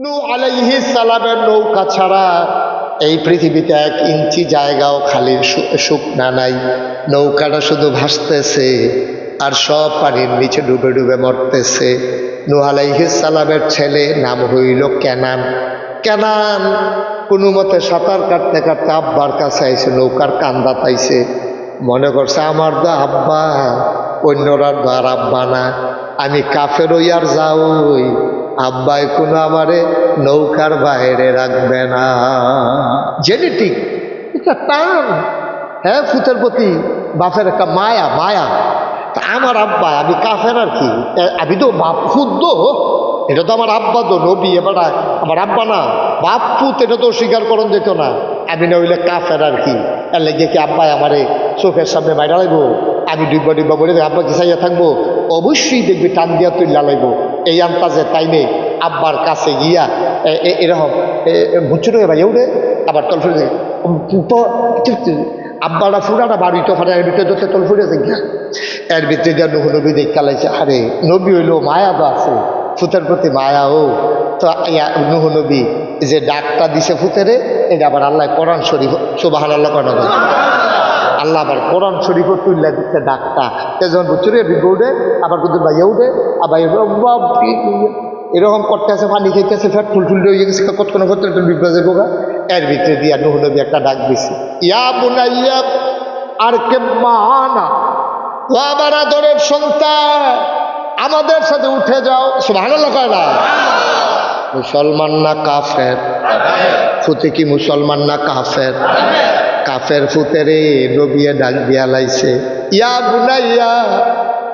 নূহ আলাইহিস সালামের নৌকা ছাড়া এই পৃথিবীতে 1 ইঞ্চি জায়গাও খালি শুকনা নাই। নৌকাটা শুধু ভাসতেছে আর সব পানির নিচে ডুবে ডুবে মরতেছে। নূহ আলাইহিস সালামের ছেলে নাম হইল কেনান। কেনান কোনো মতে সাঁতার কাটতে কাটতে আব্বার কাছে আইছে, নৌকার কান্দা পাইছে। মনে করছে আমার তো আব্বা, অন্যরা তো আর আব্বা না, আমি কাফের ওই আর যাওই, আব্বাই কোনো আমারে নৌকার বাইরে রাখবে না। জেনেটিক একটা টান, হ্যাঁ, ফুতের প্রতি বাপের একটা মায়া মায়া। তা আমার আব্বা, আমি কাফের আর কি, আমি তো বাপ ফুদ্দ, এটা তো আমার আব্বা তো নবী, এবার আমার আব্বা না, বাপ ফুত, এটা তো স্বীকার করণ যেত না। আমি না হইলে কাফের আর কি, এর লেগে কি আব্বাই আমারে চোখের সামনে বাইরে লাগবো, আমি ডিব্বা ডিব্বা বলে আব্বা কি চাইয়া থাকবো? অবশ্যই দেখবি টান দিয়া তুই লাগাইবো। এই আন্তাজে তাই নেই আব্বার কাছে গিয়া এরকম বুঝছো রে ভাই উঠে আবার তল ফুটে আব্বারা ফুরাটা বাড়ি তো ফাটে, এর ভিতরে যত তল ফুটেছে গিয়া এর ভিতরে গিয়া নূহ নবী দেখা লাইছে। আরে নবী হইলো মায়া তো আছে, ফুতের প্রতি মায়া। ও তো নূহ নবী যে ডাকটা দিছে ফুতেরে, এটা আবার আল্লাহ কোরআন শরীফ, সুবহানাল্লাহ কোরআন, আল্লাহ আবার কোরআন শরীফও তুললা দিচ্ছে ডাকটা। যখন বুঝছো রে উঠে আবার কিন্তু ভাইয়া উঠে আবার এরকম করতে আছে, পানি খাইতেছে, ফ্যাট ফুলফুল হয়ে গেছে, কতক্ষণ করতে বিপদে বোকা। এর ভিতরে দিয়া নূহ নবী একটা ডাক দিছে, ইয়া বুনাইয়া আর কে মানা, ও আমার আদরের সন্তান, আমাদের সাথে উঠে যাও। সুবহানাল্লাহ কয় না? মুসলমান না কাফের? ফুতে কি মুসলমান না কাফের? কাফের ফুতেরে নবিয়ে ডাক দিয়া লাইছে, ইয়া বুনাইয়া,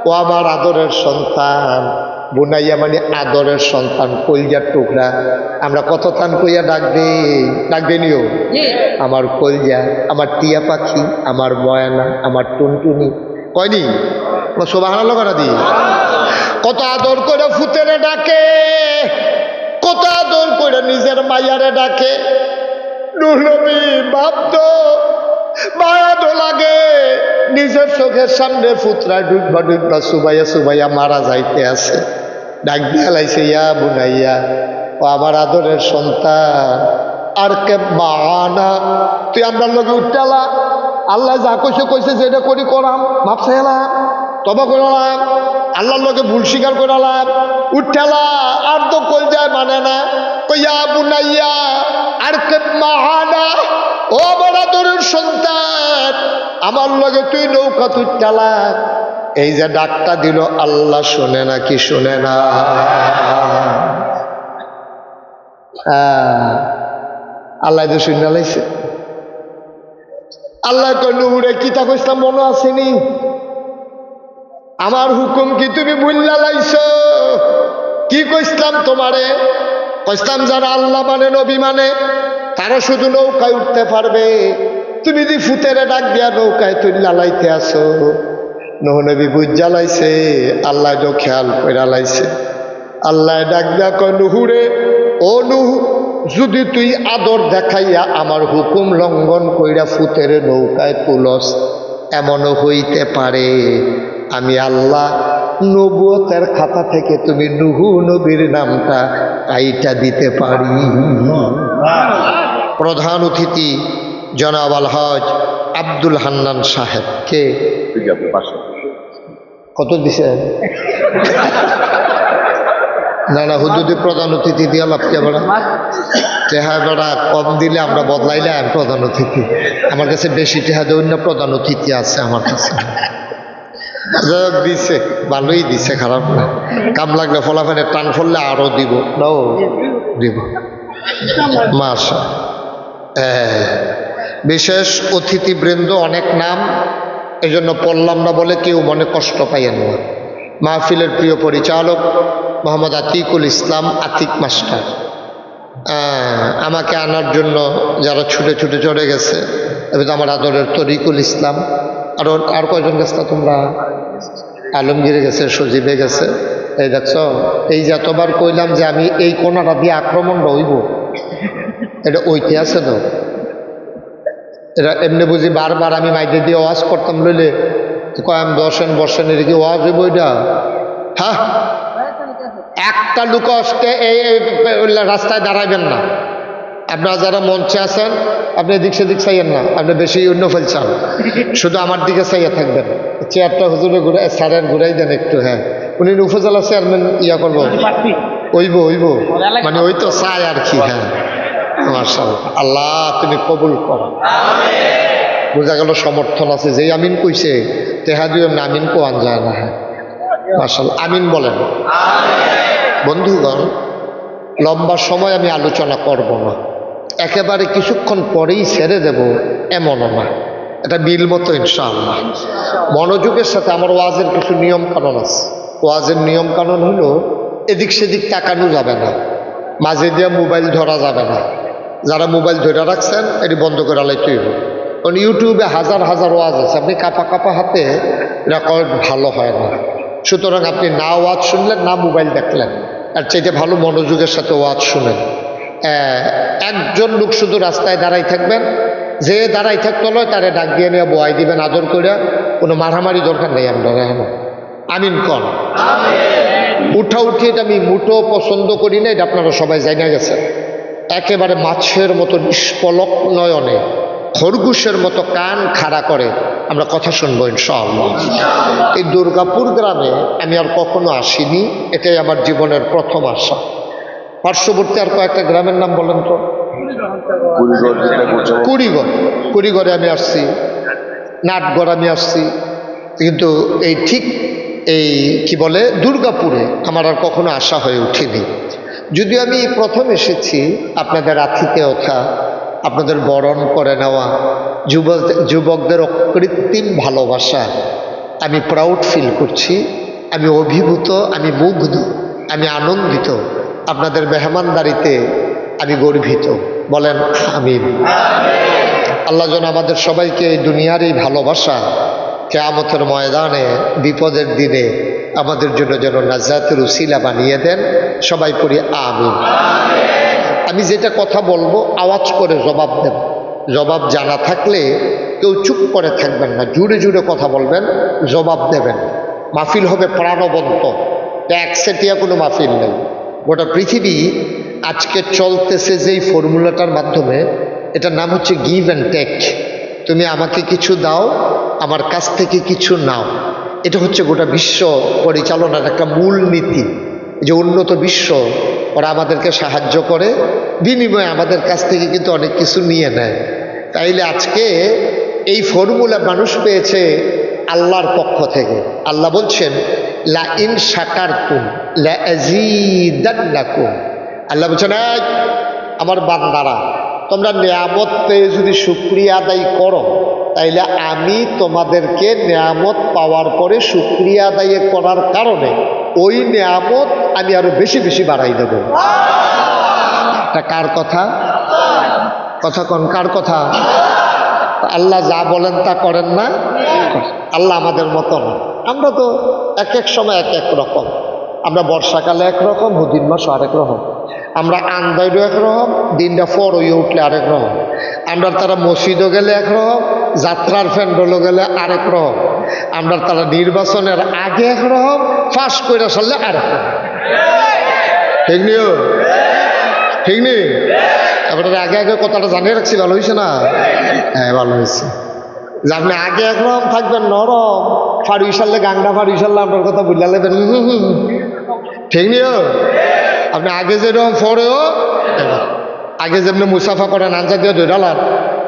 ও আমার আদরের সন্তান। বুনাইয়া মানে আদরের সন্তান, কলজার টুকরা। আমরা কত তান কইয়া ডাক দেই নিও, আমার কলজা, আমার টিয়া পাখি, আমার ময়না, আমার টুনটুনি, কয়নি? সুবহানাল্লাহ করা দি। কত আদর করে ফুতেরে ডাকে, কত আদর করে নিজের মাইয়ারে ডাকে। নূহ নবী ভাবতো মায়া তো লাগে, নিজের চোখের সামনে ফুতরায় ডুববা ডুববা সুবাইয়া সুবাইয়া মারা যাইতে আছে। ডাক দিয়া লাইছে, ইয়া বুনাইয়া, ও আমার আদরের সন্তান, আর কে মানা, তুই আমার লগে উঠটালা, আল্লাহ যা কইছে যে এটা করি করাম, ভাবছে এলাম, তবা করলাম, আল্লাহর লগে ভুল স্বীকার করালাম, উঠটালা, আর তো কই যায় মানে না। ইয়া বুনাইয়া আর কে মানা, ও আমার আদরের সন্তান, আমার লগে তুই নৌকা তুই চালা। এই যে ডাকটা দিল, আল্লাহ শোনে না কি শোনে না? আল্লাহ তো শুনে লাইছে। আল্লাহ কই, নূরে কি তা কইছিলাম মনে আসেনি? আমার হুকুম কি তুমি ভুল্লা লাইছো? কি কইছিলাম তোমারে? কইছিলাম যারা আল্লাহ মানে নবী মানে তারা শুধু নৌকায় উঠতে পারবে। তুমি যদি ফুতেরে ডাক দিয়া নৌকায় তুই লালাইতে আসো। নূহ নবী বুঝা লাইছে, আল্লাহ তো খেয়াল কইরা লাইছে। আল্লাহ ডাক দিয়া কয়, নূহুরে, ও নূহ, যদি তুই আদর দেখাইয়া আমার হুকুম লঙ্ঘন কইরা ফুতেরে নৌকায় তুলস, এমনও হইতে পারে আমি আল্লাহ নবুয়তের খাতা থেকে তুমি নূহ নবীর নামটা কাইটা দিতে পারি। প্রধান অতিথি জনাব আল হজ আব্দুল হান্নান সাহেব। কে কত দিছে? না না, হুজুরি প্রধান অতিথি দিয়া লাভকে বেড়া, টেহা বেড়া কম দিলে আমরা বদলাইলাম প্রধান অতিথি। আমার কাছে বেশি টেহা দেয়, অন্য প্রধান অতিথি আছে আমার কাছে। দিছে, ভালোই দিছে, খারাপ না। কাম লাগলে ফলাফানে টান ফললে আরো দিব, নাও দিব। মাশা, বিশেষ অতিথিবৃন্দ, অনেক নাম, এই জন্য পড়লাম না বলে কেউ মনে কষ্ট পাইয়েন না। মাহফিলের প্রিয় পরিচালক মোহাম্মদ আতিকুল ইসলাম, আতিক মাস্টার, আমাকে আনার জন্য যারা ছুটে ছুটে চলে গেছে, আমার আদরের তরিকুল ইসলাম, আর কয়জন গেছে তোমরা? আলমগীরে গেছে, সজীবে গেছে। এই দেখছ, এই যে এতবার কইলাম যে আমি এই কোনাটা দিয়ে আক্রমণটা হইব, এটা ওইতে আছে তো। এটা এমনি বুঝি বারবার আমি মাইকে দিয়ে ওয়াজ করতাম, লইলে কয় আমি বসেন এটা কি ওয়াজ হইব? এটা হ্যাঁ, একটা লোক আসতে এই রাস্তায় দাঁড়াইবেন না। আপনারা যারা মঞ্চে আছেন আপনি এদিক সেদিক চাইয়েন না, আপনি বেশি অন্য ফেলছেন, শুধু আমার দিকে চাইয়া থাকবেন। চেয়ারটা হুজুরে ঘুরাই স্যারের ঘুরাই দেন একটু। হ্যাঁ, উনি উপজেলা চেয়ারম্যান ইয়া করবো, ওইব মানে ওই তো চাই আর কি। হ্যাঁ, মাশাআল্লাহ, আল্লাহ তুমি কবুল করো। বোঝা গেল সমর্থন আছে, যেই আমিন কইছে তেহা দিয়ে আমিন কোয়ান যায় না। হ্যাঁ মাশাআল্লাহ, আমিন বলেন। বন্ধুগণ, লম্বা সময় আমি আলোচনা করব না, একেবারে কিছুক্ষণ পরেই ছেড়ে দেব এমনও না, এটা বিল মতো ইনশাআল্লাহ। মনোযোগের সাথে আমার ওয়াজের কিছু নিয়ম কানুন আছে। ওয়াজের নিয়ম কানুন হলো এদিক সেদিক তাকানো যাবে না, মাঝে দিয়ে মোবাইল ধরা যাবে না। যারা মোবাইল ধরে রাখছেন এটি বন্ধ করে লাইতেই হবে, কারণ ইউটিউবে হাজার হাজার ওয়াজ আছে, আপনি কাপা কাপা হাতে রেকর্ড ভালো হয় না। সুতরাং আপনি না ওয়াজ শুনলেন না মোবাইল দেখলেন, আর চাইতে ভালো মনোযোগের সাথে ওয়াজ শুনেন। একজন লোক শুধু রাস্তায় দাঁড়াই থাকবেন, যে দাঁড়াই থাকতে নয় তারে ডাক দিয়ে নিয়ে বয়াই দিবেন আদর করে, কোনো মারামারি দরকার নেই। আমরা আমিন কন। উঠা উঠি এটা আমি মুঠো পছন্দ করি না, এটা আপনারা সবাই জানা গেছে। একেবারে মাছের মতো নিষ্পলক নয়নে খরগোশের মতো কান খাড়া করে আমরা কথা শুনবো ইনশাআল্লাহ। এই দুর্গাপুর গ্রামে আমি আর কখনো আসিনি, এটাই আমার জীবনের প্রথম আসা। পার্শ্ববর্তী আর কয়েকটা গ্রামের নাম বলেন তো। কুড়িগড়ে আমি আসছি, নাটগড় আমি আসছি, কিন্তু এই ঠিক এই কি বলে দুর্গাপুরে আমার আর কখনো আসা হয়ে উঠেনি। যদিও আমি প্রথম এসেছি আপনাদের আতিথেয়তা, আপনাদের বরণ করে নেওয়া, যুবকদের অকৃত্রিম ভালোবাসা, আমি প্রাউড ফিল করছি, আমি অভিভূত, আমি মুগ্ধ, আমি আনন্দিত। আপনাদের মেহমানদারিতে আমি গর্বিত। বলেন আমিন। আল্লাহ যেন আমাদের সবাইকে এই দুনিয়ার এই ভালোবাসা কিয়ামতের ময়দানে বিপদের দিনে আমাদের জন্য যেন নাজাতের উসিলা বানিয়ে দেন। সবাই পড়ি আমিন। আমি যেটা কথা বলবো আওয়াজ করে জবাব দেব, জবাব জানা থাকলে কেউ চুপ করে থাকবেন না, জুড়ে জুড়ে কথা বলবেন, জবাব দেবেন। মাহফিল হবে প্রাণবন্ত, একসেটিয়া কোনো মাহফিল নেই। গোটা পৃথিবী আজকে চলতেছে যেই ফর্মুলাটার মাধ্যমে, এটার নাম হচ্ছে গিভ অ্যান্ড টেক। তুমি আমাকে কিছু দাও, আমার কাছ থেকে কিছু নাও। এটা হচ্ছে গোটা বিশ্ব পরিচালনার একটা মূল নীতি। যে উন্নত বিশ্ব ওরা আমাদেরকে সাহায্য করে, বিনিময়ে আমাদের কাছ থেকে কিন্তু অনেক কিছু নিয়ে নেয়। তাইলে আজকে এই ফর্মুলা মানুষ পেয়েছে আল্লাহর পক্ষ থেকে। আল্লাহ বলছেন লা ইন শাকারতুম লা আযীদান্নাকুম। আল্লাহ বলছেন আমার বান্দারা, তোমরা নিয়ামত পেয়ে যদি শুকরিয়া আদায় করো, তাইলে আমি তোমাদেরকে নিয়ামত পাওয়ার পরে শুকরিয়া আদায় করার কারণে ওই নিয়ামত আমি আরো বেশি বেশি বাড়াই দেব। এটা কার কথা? কথা কোন কার কথা? আল্লাহ যা বলেন তা করেন না। আল্লাহ আমাদের মতো না। আমরা তো এক এক সময় এক এক রকম। আমরা বর্ষাকালে একরকম, হুদিন মাস আরেক রকম। আমরা আন্দাইরও একরকম, দিনটা ফর হয়ে উঠলে আরেক রকম। আমরা তারা মসজিদও গেলে একরকম, যাত্রার প্যান্ডেলও গেলে আরেক রকম। আমরা তারা নির্বাচনের আগে একরকম, ফাঁস করে সারলে আরেক রকম। ঠিক নিও, ঠিক নেই? এবার আগে আগে কথাটা জানিয়ে রাখছি, ভালো হয়েছে না? হ্যাঁ ভালো হয়েছে। যে আপনি আগে একরকম থাকবেন নরম, ফাড়ু সারলে গাংটা ফাড়ু সারলে আপনার কথা বুঝলা লেবেন। ঠিক নিও? আপনি আগে যেরকম ফরেও, আগে যেমনি মুসাফা করেন আঞ্জা দিয়ে ধরালাম,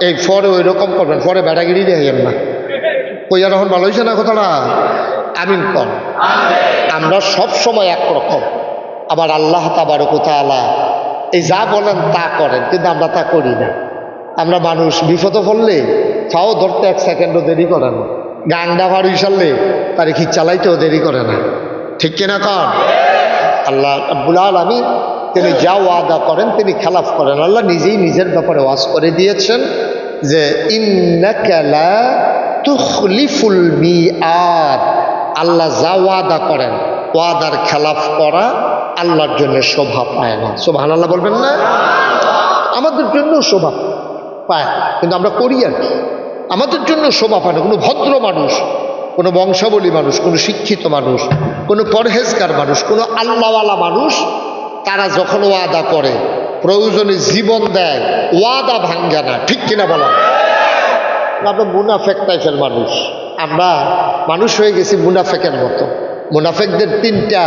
এই ফরে ওই রকম করবেন, ফরে বেড়াগিরি দিয়ে না। কইয়া তখন ভালো হয়েছে না কথাটা? আমিন কর। আমরা সব সময় একরকম, আবার আল্লাহ তাবারক ওয়া তাআলা এই যা বলেন তা করেন, কিন্তু আমরা তা করি না। আমরা মানুষ বিপদে পড়লে ফাও ধরতে এক সেকেন্ডও দেরি করে না, গাংডা ফাড়ু সারলে তার কি চালাইতেও দেরি করে না। ঠিক কিনা কর? আল্লাহ রাব্বুল আলামিন তিনি যা ওয়াদা করেন তিনি খেলাফ করেন। আল্লাহ নিজেই নিজের ব্যাপারে ওয়াজ করে দিয়েছেন যে ইন্নাকা লা তুখলিফুল মিআদ। আল্লাহ যা ওয়াদা করেন, ওয়াদার খেলাফ করা আল্লাহর জন্য শোভা পায় না। সুবহানাল্লাহ বলবেন না? আমাদের জন্য শোভা পায়, কিন্তু আমরা করি আর কি। আমাদের জন্য শোভা পায় না। কোনো ভদ্র মানুষ কোনো বংশাবলী মানুষ, কোনো শিক্ষিত মানুষ, কোনো পরহেজগার মানুষ, কোনো আল্লাহওয়ালা মানুষ, তারা যখন ওয়াদা করে প্রয়োজনে জীবন দেয়, ওয়াদা ভাঙ্গে না। ঠিক কিনা বলা? আমরা মুনাফেক টাইপের মানুষ, আমরা মানুষ হয়ে গেছি মুনাফেকের মতো। মুনাফেকদের তিনটা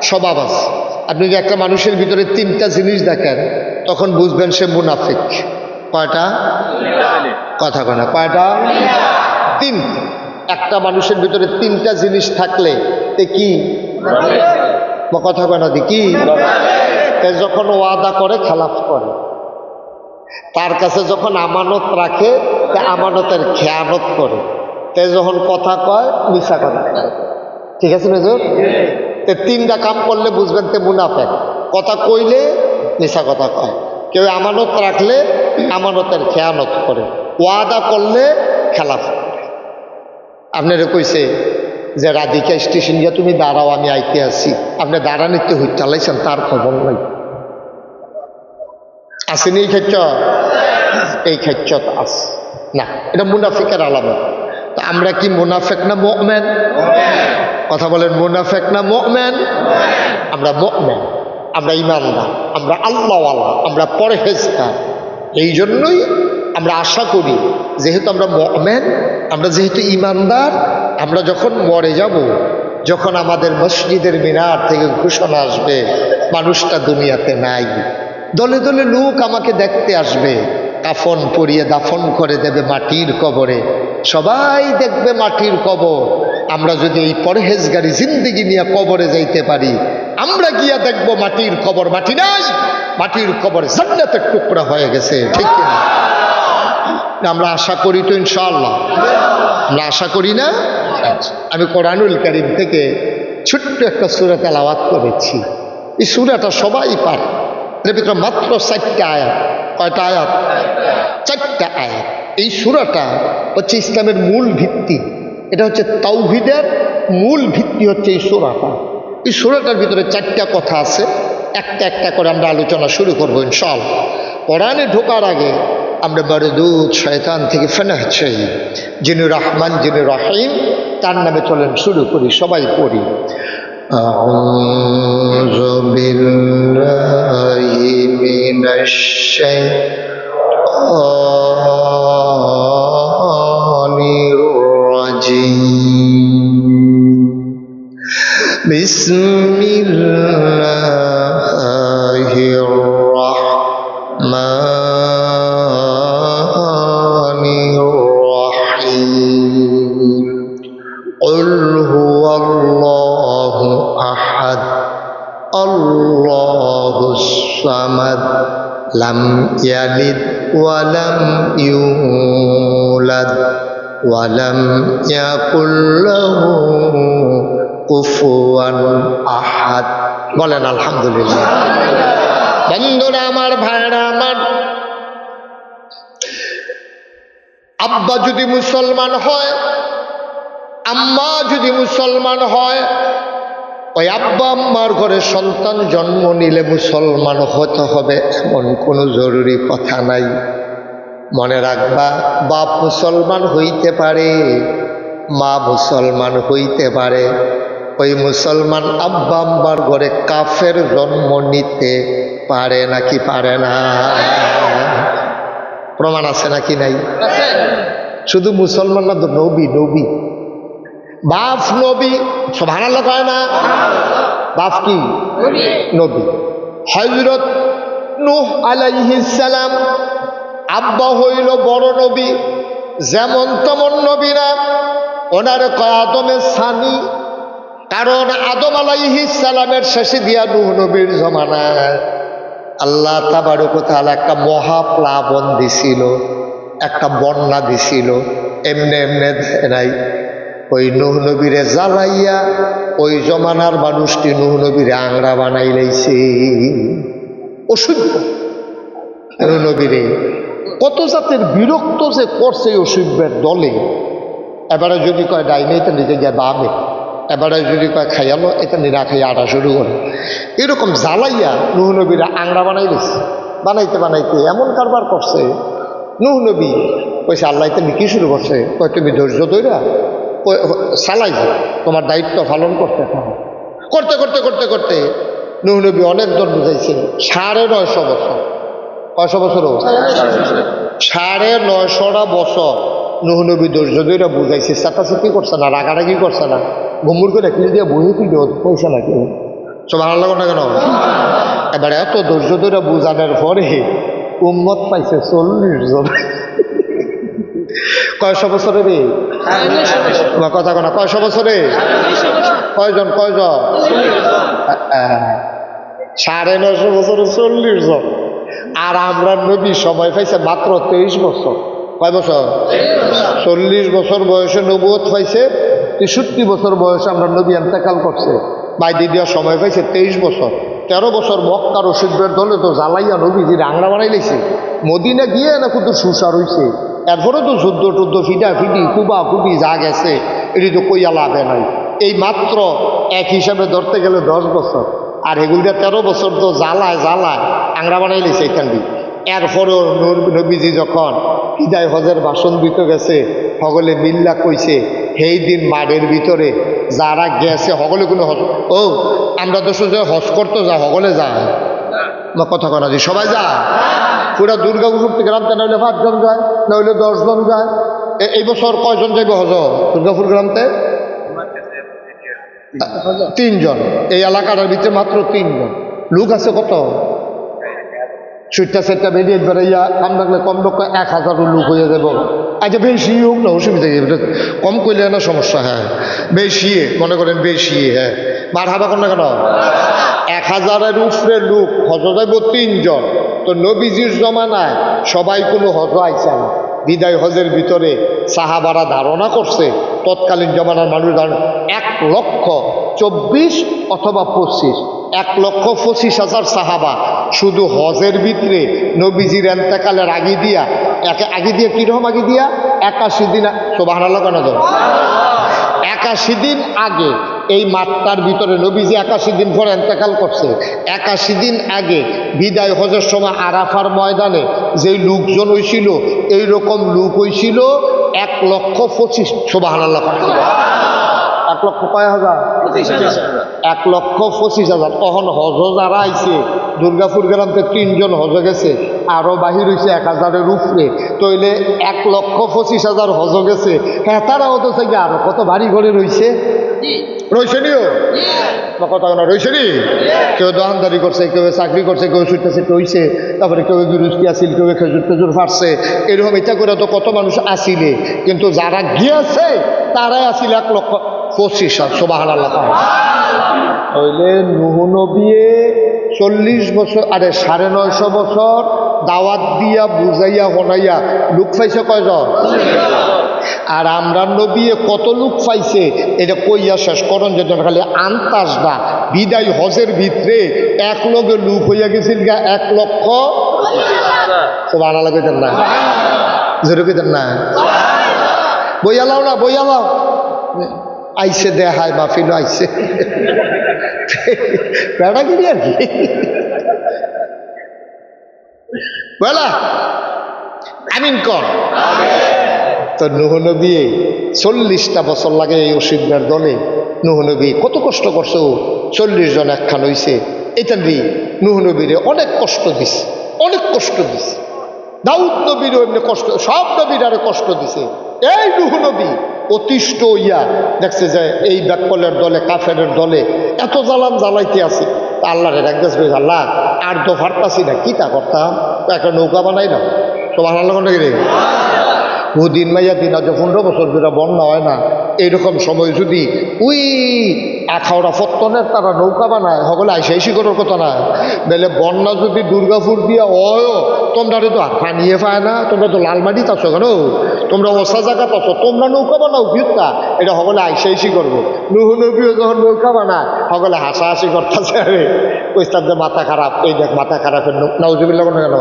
স্বভাব আছে। আপনি যদি একটা মানুষের ভিতরে তিনটা জিনিস দেখেন তখন বুঝবেন সে মুনাফেক। কয়টা? কথা কয় না, কয়টা? তিন। একটা মানুষের ভিতরে তিনটা জিনিস থাকলে তে কি কথা কয় না, কি? যখন ওয়াদা করে খেলাফ করে, তার কাছে যখন আমানত রাখে তা আমানতের খেয়ানত করে, তে যখন কথা কয় মিশা কথা কয়। ঠিক আছে না? তে তিনটা কাম করলে বুঝবেন তে মুনাফেক। কথা কইলে মিশা কথা কয়, কেউ আমানত রাখলে আমানতের খেয়ানত করে, ওয়াদা করলে খেলাফ করে। আপনারা কইছে যে রাধিকা স্টেশন গিয়া তুমি দাঁড়াও, আমি আইতে আছি, আপনি দাঁড়ানিতে হই চালাইছেন, তার খবর নাই। আসেনি এই ক্ষেত্র? এই ক্ষেত্র আছে না, এটা মুনাফিকের আলামত। তা আমরা কি মুনাফেক না মুমিন? কথা বলেন, মুনাফেক না মুমিন? আমরা মুমিন, আমরা ঈমানদার, আমরা আল্লাহওয়ালা, আমরা পরহেজগার। এই জন্যই আমরা আশা করি, যেহেতু আমরা মুমিন, আমরা যেহেতু ঈমানদার, আমরা যখন মরে যাব, যখন আমাদের মসজিদের মিনার থেকে ঘোষণা আসবে মানুষটা দুনিয়াতে নাই, দলে দলে লোক আমাকে দেখতে আসবে, কাফন পরিয়ে দাফন করে দেবে মাটির কবরে, সবাই দেখবে মাটির কবর। আমরা যদি এই পরহেজগারি জিন্দেগি নিয়ে কবরে যাইতে পারি, আমরা গিয়া দেখবো মাটির কবর, মাটি নাই, মাটির কবর জান্নাতের টুকরা হয়ে গেছে। ঠিক কিনা? আমরা আশা করি তো ইনশাআল্লাহ? আমরা আশা করি না? আমি কোরআনুল কারীম থেকে ছোট্ট একটা সূরা তেলাওয়াত করেছি। এই সূরাটা সবাই পারে, এর ভিতরে মাত্র 4টা আয়াত। কয়টা আয়াত? 4টা আয়াত। এই সূরাটা হচ্ছে ইসলামের মূল ভিত্তি, এটা হচ্ছে তাওহীদের মূল ভিত্তি হচ্ছে এই সূরাটা। এই সূরাটার ভিতরে 4টা কথা আছে, একটা একটা করে আমরা আলোচনা শুরু করবো ইনশাআল্লাহ। কোরআনে ঢোকার আগে আমরা মারদুদ শয়তান থেকে ফেনা চাই, যিনি রহমান যিনি রহিম, তার নামে চলেন শুরু করি, সবাই পড়ি। আউযু বিল্লাহি মিনাশ শাইতানির রাজীম। বিসমিল্লাহির রাহমানির রাহিম। কুল হুয়াল্লাহু আহাদ আল্লাহুস সামাদ লাম ইয়ালিদ ওয়া লাম ইউলাদ ওয়া লাম ইয়াকুল লাহু কুফুয়ান আহাদ। বলেন আলহামদুলিল্লাহ। বন্ধুরা আমার, ভাইরা আমার, আব্বা যদি মুসলমান হয়, আম্মা যদি মুসলমান হয়, ওই আব্বা আম্মার ঘরে সন্তান জন্ম নিলে মুসলমান হতে হবে এমন কোনো জরুরি কথা নাই। মনে রাখবা, বাপ মুসলমান হইতে পারে, মা মুসলমান হইতে পারে, ওই মুসলমান আব্বা আম্মার ঘরে কাফের জন্ম নিতে পারে নাকি পারে না? প্রমাণ আছে নাকি নাই? শুধু মুসলমান না তো, নবী, নবী, বাপ নবী। সুবহানাল্লাহ কয় না? বাপ কি? নবী। হযরত নূহ আলাইহিস সালাম আব্বা হইল বড় নবী, যেমন তেমন নবী না, ওনার কয় আদমের সানি, কারণ আদম আলাইহিস সালামের শেষে দিয়া নূহ নবীর জমানায় আল্লাহ তাবারক ওয়া তাআলা একটা মহাপ্লাবন দিছিল, একটা বন্যা দিছিল। এমনে এমনে নাই, ওই নূহ নবীরে জ্বালাইয়া ওই জমানার মানুষটি নূহ নবীরে আংড়া বানাই লাইছে। অসভ্য নূহ নবীরে কত জাতের বিরক্ত যে করছে এই অসভ্যের দলে। এবারে যদি কয় ডাইনে, এটা নিজে গিয়ে বামে, এবারে যদি কয় খাইয়ালো, এটা নিরা খাইয়া আটা শুরু করে। এরকম জ্বালাইয়া নূহ নবীরা আংড়া বানাই দিচ্ছে। বানাইতে বানাইতে এমন কারবার করছে, নূহ নবী কইছে আল্লাহ তুমি কি শুরু করছে? কয় তুমি ধৈর্য ধইরা চালাইছে, তোমার দায়িত্ব পালন করতে থাকো। করতে করতে করতে করতে নূহ নবী অনেক জন বুঝাইছে। 950 বছর, কয়শো বছরও 950টা বছর নূহ নবী ধৈর্য ধরে বুঝাইছে। চাতাচাতি করছে না, রাগারাগি করছে না, ঘুমুর করে কিল দিয়ে বই কিলো পয়সা না কেউ। সুবহানাল্লাহ না কেন? এবার এত ধৈর্য ধরে বুঝানোর পরে উম্মত পাইছে 40 জন। কয়শো বছরে রে? তোমার কথা কোনা কয়শো বছরে? কয়জন? 950 বছরে 40 জন। আর আমরা নবী সময় পাইছে মাত্র 23 বছর। কয় বছর? 40 বছর বয়সে নবুয়ত পাইছে, 63 বছর বয়সে আমরা নবী ইন্তেকাল করছে। বাইদি দেওয়ার সময় পাইছে 23 বছর। 13 বছর মক্কার শিল্পের দলে তো জ্বালাইয়া নবীজি রাংরা বানাই লাইছে। মদিনা গিয়ে না কিন্তু সুসার হইছে। এরপরে তো যুদ্ধ টুদ্ধ ফিটা ফিটি কুবা কুবি যা গেছে, এটি তো কইয়া লাভে নাই। এই মাত্র এক হিসাবে ধরতে গেলে 10 বছর। আর এগুলিটা 13 বছর তো জ্বালায় জ্বালায় আংরা বানাই লাইছে এখান দিয়ে। এরপরেও নবীজি যখন বিদায় হজের ভাষণ দিতে গেছে, সকলে মিল্লা কইছে সেই দিন মাঠের ভিতরে যারা গেছে সকলে কোনো হজ, ও আমরা তো সোজা হজ করতে যা, সকলে যায় কথা কনা যে সবাই যায়। পুরা দুর্গাপুর থেকে গ্রামতে না হইলে 5 জন যায়, না হইলে 10 জন যায়। এই বছর কয়জন যাইব হজ দুর্গাপুর গ্রামতে? 3 জন। এই এলাকাটার ভিতরে মাত্র 3 জন লোক আছে। কত? 60-70 বেরিয়ে বেড়াইয়া কাম লাগলে কম লোক 1000 লোক হয়ে যাব। আচ্ছা বেশি হোক না, অসুবিধা কি? কম করলে না সমস্যা। হ্যাঁ বেশি, মনে করেন বেশি। হ্যাঁ মার হাবা কর না কেন? 1000-এর উপরে লোক হজ যাইব 3 জন। তো নবীজির জমানায় সবাই কোনো হজ আইছে না। বিদায় হজের ভিতরে সাহাবারা ধারণা করছে, তৎকালীন জমানার মানুষ ধারণা 1,24,000 অথবা 25, 1,25,000 সাহাবা শুধু হজের ভিতরে নবীজির এন্তেকালের আগে দিয়া কিরকম আগে দিয়া 81 দিন। সুবহানাল্লাহ কেন? 81 দিন আগে এই মাঠটার ভিতরে নবীজি 81 দিন পরে এন্তেকাল করছে। 81 দিন আগে বিদায় হজের সময় আরাফার ময়দানে যেই লোকজন হয়েছিল, এইরকম লোক হয়েছিল 1,25,000। সুবহানাল্লাহ। 1 লক্ষ কয় হাজার? 1,25,000। তখন হজ যারা আইছে দুর্গাপুর গ্রামতে 3 জন হজ গেছে, আরো বাহির হয়েছে 1000-এর উপরে। তইলে 1,25,000 হজ গেছে। হ্যাঁ তারাও তো চাই আরো কত বাড়ি ঘরে রয়েছে। রয়েছে নিও কথা না? রয়েছে নি? কেউ দোকানদারি করছে, কেউ চাকরি করছে, কেউ ছুটতেছে হইছে, তারপরে কেউ গিরুস্তি আসিল, কেউ খেজুর টেজুর ফাটছে। এরকম এটা করে তো কত মানুষ আসিলে, কিন্তু যারা গিয়েছে তারাই আসিল 1,25,000। সুবহানাল্লাহ। হইলে নূহ নবী 40 বছর, আরে 950 বছর দাওয়াত দিয়া বুঝাইয়া হনাইয়া লোক পাইছে কয়জন? আর আমরা নবী কত লোক পাইছে এটা কইয়া শেষ করন যে খালি আন্তাজ না। বিদায় হজের ভিতরে 1 লগে লোক হইয়া গেছিল 1,00,000। সুবহানাল্লাহ কইতেন না? জোরে কইতেন না? বইয়ালাও না, বইয়ালাও আইসে দেখায় মাহফিল আইসে বেড়াগিরি আর কি বলা আমিন কর। তো নূহ নবী 40টা বছর লাগে এই অসুবিধার দলে। নূহ নবী কত কষ্ট করছে, 40 জন একখান হইছে। এটা দিয়ে নূহ নবীরে অনেক কষ্ট দিছে, অনেক কষ্ট দিছে। দাউদ নবীরও এমনি কষ্ট, সব নবীরারে কষ্ট দিছে। এই নূহ নবী অতিষ্ঠ হইয়া দেখছে যে এই ব্যাকলের দলে, কাফেরের দলে এত জ্বালান জ্বালাইতে আছে। আল্লাহরে একদাস কইছে, আল্লাহ আর তো ফারতাছি না, কি তা করতাম, একটা নৌকা বানাই না। তোমার আল্লাহ কোনটা রে দিন মাইয়া দিন আজ 15 বছর ধরে বন্যা হয় না। এইরকম সময় যদি ওই আখাওড়া ফত্তনের তারা নৌকা বানায়, সকলে আইসাইসি করার কথা না। বেলে বন্যা যদি দুর্গাপুর দিয়া হয়, তোমরা তো হাত নিয়ে পায় না, তোমরা তো লালমাটিতে আছো কেন, তোমরা ওসা জায়গাত আছো, তোমরা নৌকা বানাও ভিড়টা, এটা সকলে আইসাইসি করবো। নূহ নবীও যখন নৌকা বানায় সকলে হাসাহাসি করতেছে। আরে কইতাম যে মাথা খারাপ, এই দেখ মাথা খারাপের নাউজুবিল্লাহ কেন?